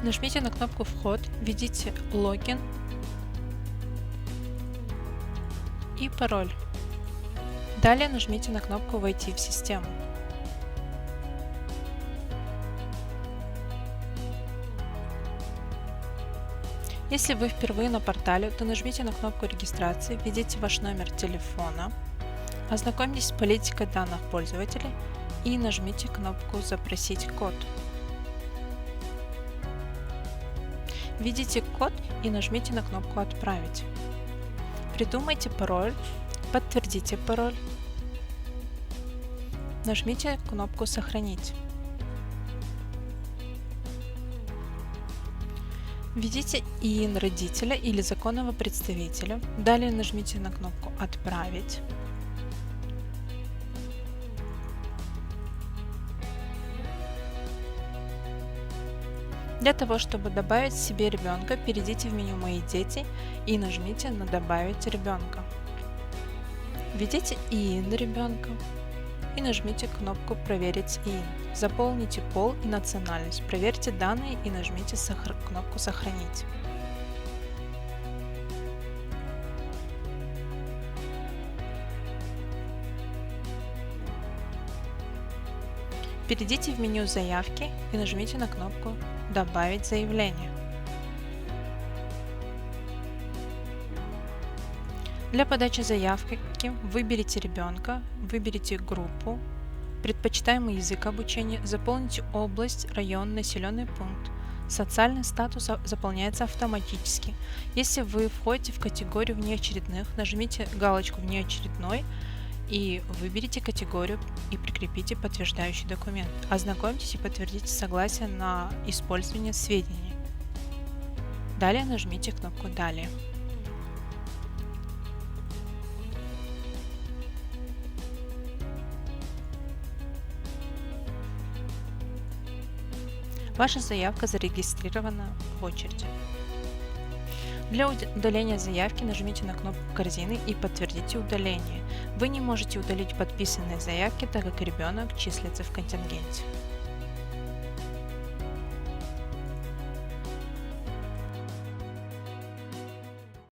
Нажмите на кнопку «Вход», введите логин и пароль. Далее нажмите на кнопку «Войти в систему». Если вы впервые на портале, то нажмите на кнопку регистрации, введите ваш номер телефона, ознакомьтесь с политикой данных пользователей и нажмите кнопку «Запросить код». Введите код и нажмите на кнопку «Отправить». Придумайте пароль, подтвердите пароль, нажмите кнопку «Сохранить». Введите ИИН родителя или законного представителя, далее нажмите на кнопку «Отправить». Для того, чтобы добавить себе ребенка, перейдите в меню «Мои дети» и нажмите на «Добавить ребенка». Введите ИИН ребенка и нажмите кнопку «Проверить ИИН». Заполните пол и национальность, проверьте данные и нажмите кнопку «Сохранить». Перейдите в меню «Заявки» и нажмите на кнопку «Добавить заявление». Для подачи заявки выберите ребенка, выберите группу, предпочитаемый язык обучения, заполните область, район, населенный пункт. Социальный статус заполняется автоматически. Если вы входите в категорию внеочередных, нажмите галочку «Внеочередной» и выберите категорию и прикрепите подтверждающий документ. Ознакомьтесь и подтвердите согласие на использование сведений. Далее нажмите кнопку «Далее». Ваша заявка зарегистрирована в очереди. Для удаления заявки нажмите на кнопку корзины и подтвердите удаление. Вы не можете удалить подписанные заявки, так как ребенок числится в контингенте.